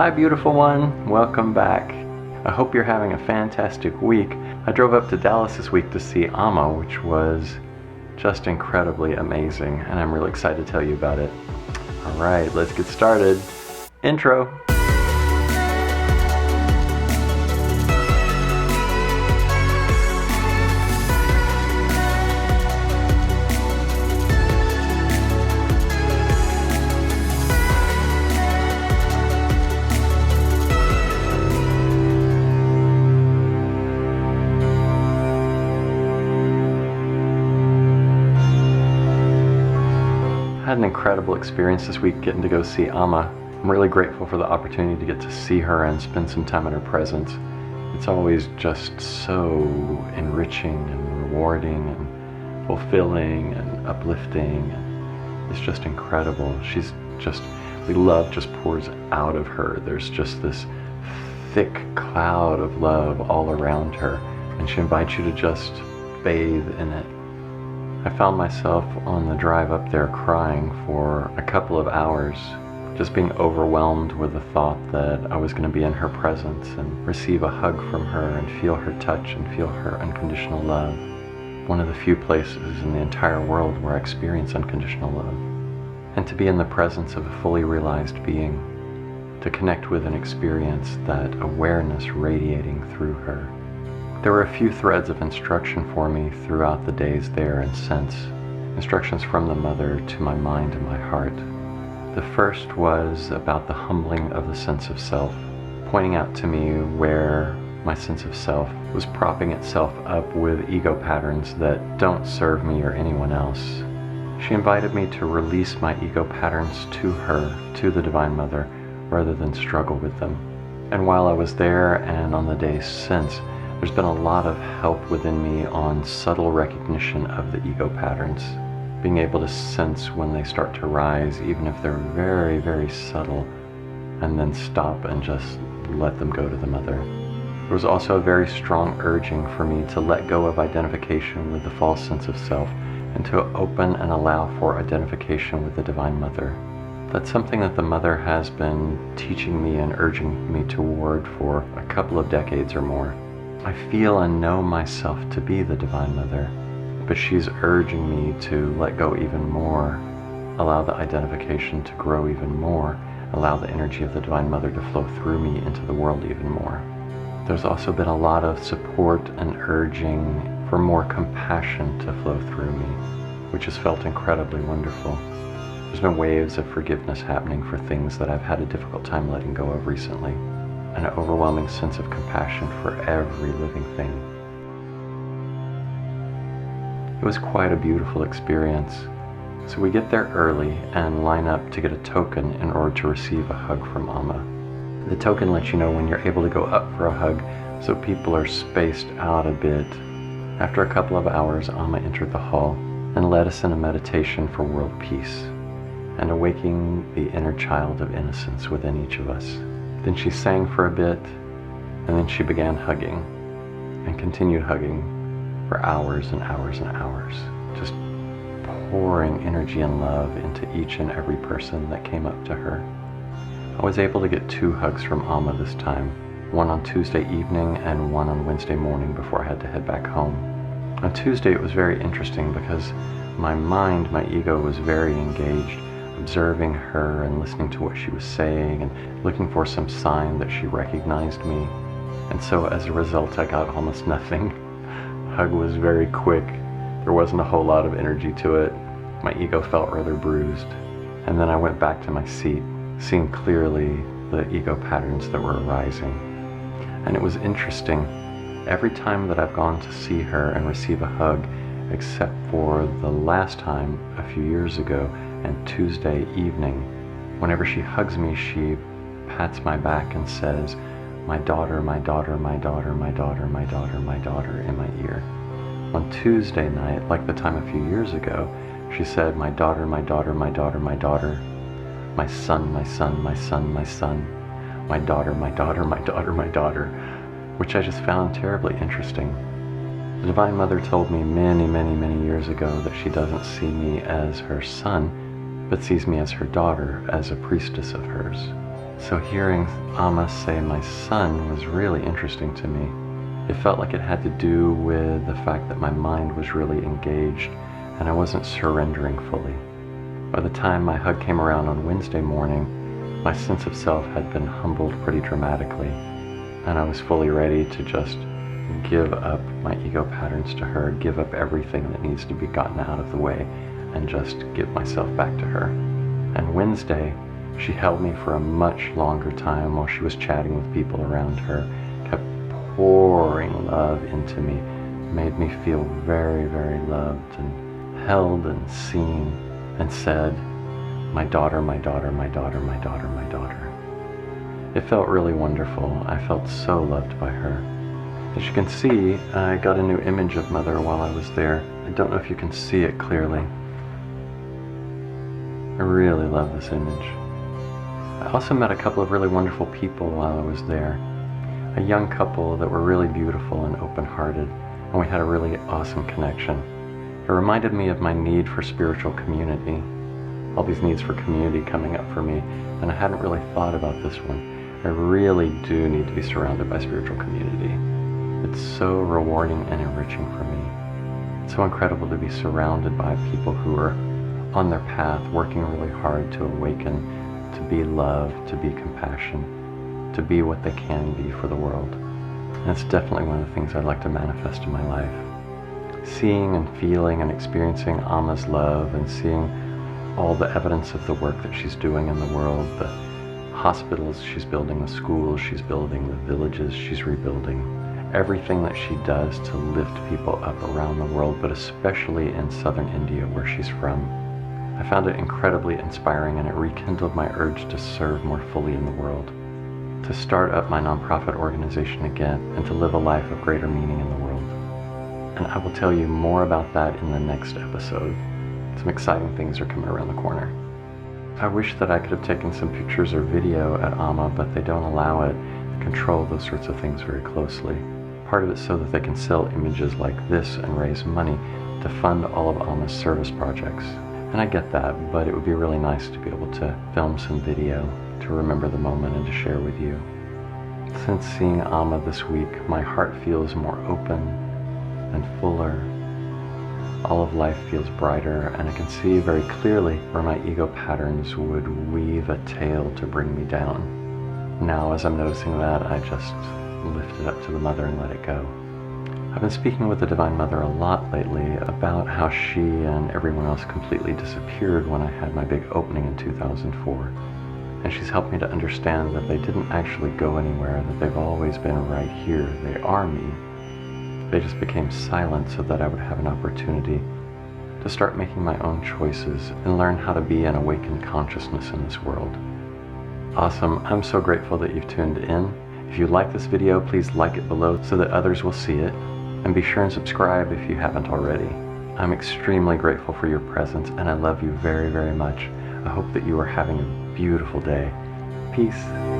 Hi beautiful one, welcome back. I hope you're having a fantastic week. I drove up to Dallas this week to see Amma, which was just incredibly amazing, and I'm really excited to tell you about it. Alright, let's get started. Intro. I had an incredible experience this week getting to go see Amma. I'm really grateful for the opportunity to get to see her and spend some time in her presence. It's always just so enriching and rewarding and fulfilling and uplifting. And it's just incredible. The love just pours out of her. There's just this thick cloud of love all around her, and she invites you to just bathe in it. I found myself on the drive up there crying for a couple of hours, just being overwhelmed with the thought that I was going to be in her presence and receive a hug from her and feel her touch and feel her unconditional love. One of the few places in the entire world where I experience unconditional love. And to be in the presence of a fully realized being, to connect with and experience that awareness radiating through her. There were a few threads of instruction for me throughout the days there and since. Instructions from the Mother to my mind and my heart. The first was about the humbling of the sense of self, pointing out to me where my sense of self was propping itself up with ego patterns that don't serve me or anyone else. She invited me to release my ego patterns to her, to the Divine Mother, rather than struggle with them. And while I was there and on the days since, there's been a lot of help within me on subtle recognition of the ego patterns, being able to sense when they start to rise, even if they're very, very subtle, and then stop and just let them go to the Mother. There was also a very strong urging for me to let go of identification with the false sense of self and to open and allow for identification with the Divine Mother. That's something that the Mother has been teaching me and urging me toward for a couple of decades or more. I feel and know myself to be the Divine Mother, but she's urging me to let go even more, allow the identification to grow even more, allow the energy of the Divine Mother to flow through me into the world even more. There's also been a lot of support and urging for more compassion to flow through me, which has felt incredibly wonderful. There's been waves of forgiveness happening for things that I've had a difficult time letting go of recently. An overwhelming sense of compassion for every living thing. It was quite a beautiful experience. So we get there early and line up to get a token in order to receive a hug from Amma. The token lets you know when you're able to go up for a hug, so people are spaced out a bit. After a couple of hours, Amma entered the hall and led us in a meditation for world peace and awaking the inner child of innocence within each of us. Then she sang for a bit, and then she began hugging, and continued hugging for hours and hours and hours, just pouring energy and love into each and every person that came up to her. I was able to get 2 hugs from Amma this time, one on Tuesday evening and one on Wednesday morning before I had to head back home. On Tuesday it was very interesting because my mind, my ego was very engaged, observing her and listening to what she was saying and looking for some sign that she recognized me. And so as a result, I got almost nothing. Hug was very quick. There wasn't a whole lot of energy to it. My ego felt rather bruised. And then I went back to my seat, seeing clearly the ego patterns that were arising. And it was interesting. Every time that I've gone to see her and receive a hug, except for the last time a few years ago, and Tuesday evening, whenever she hugs me, she pats my back and says, "My daughter, my daughter, my daughter, my daughter, my daughter, my daughter," in my ear. On Tuesday night, like the time a few years ago, she said, "My daughter, my daughter, my daughter, my daughter, my son, my son, my son, my son, my daughter, my daughter, my daughter, my daughter," which I just found terribly interesting. The Divine Mother told me many, many, many years ago that she doesn't see me as her son, but sees me as her daughter, as a priestess of hers. So hearing Amma say my son was really interesting to me. It felt like it had to do with the fact that my mind was really engaged and I wasn't surrendering fully. By the time my hug came around on Wednesday morning, my sense of self had been humbled pretty dramatically, and I was fully ready to just give up my ego patterns to her, give up everything that needs to be gotten out of the way, and just give myself back to her. And Wednesday, she held me for a much longer time while she was chatting with people around her, kept pouring love into me, made me feel very, very loved and held and seen, and said, "My daughter, my daughter, my daughter, my daughter, my daughter." It felt really wonderful. I felt so loved by her. As you can see, I got a new image of Mother while I was there. I don't know if you can see it clearly. I really love this image. I also met a couple of really wonderful people while I was there. A young couple that were really beautiful and open-hearted, and we had a really awesome connection. It reminded me of my need for spiritual community. All these needs for community coming up for me, and I hadn't really thought about this one. I really do need to be surrounded by spiritual community. It's so rewarding and enriching for me. It's so incredible to be surrounded by people who are on their path, working really hard to awaken, to be love, to be compassion, to be what they can be for the world. And it's definitely one of the things I'd like to manifest in my life. Seeing and feeling and experiencing Amma's love and seeing all the evidence of the work that she's doing in the world, the hospitals she's building, the schools she's building, the villages she's rebuilding, everything that she does to lift people up around the world, but especially in southern India where she's from. I found it incredibly inspiring, and it rekindled my urge to serve more fully in the world, to start up my nonprofit organization again, and to live a life of greater meaning in the world. And I will tell you more about that in the next episode. Some exciting things are coming around the corner. I wish that I could have taken some pictures or video at Amma, but they don't allow it to control those sorts of things very closely. Part of it's so that they can sell images like this and raise money to fund all of Amma's service projects. And I get that, but it would be really nice to be able to film some video to remember the moment and to share with you. Since seeing Amma this week, my heart feels more open and fuller. All of life feels brighter, and I can see very clearly where my ego patterns would weave a tail to bring me down. Now, as I'm noticing that, I just lift it up to the Mother and let it go. I've been speaking with the Divine Mother a lot lately about how she and everyone else completely disappeared when I had my big opening in 2004. And she's helped me to understand that they didn't actually go anywhere, that they've always been right here. They are me. They just became silent so that I would have an opportunity to start making my own choices and learn how to be an awakened consciousness in this world. Awesome. I'm so grateful that you've tuned in. If you like this video, please like it below so that others will see it. And be sure and subscribe if you haven't already. I'm extremely grateful for your presence, and I love you very, very much. I hope that you are having a beautiful day. Peace.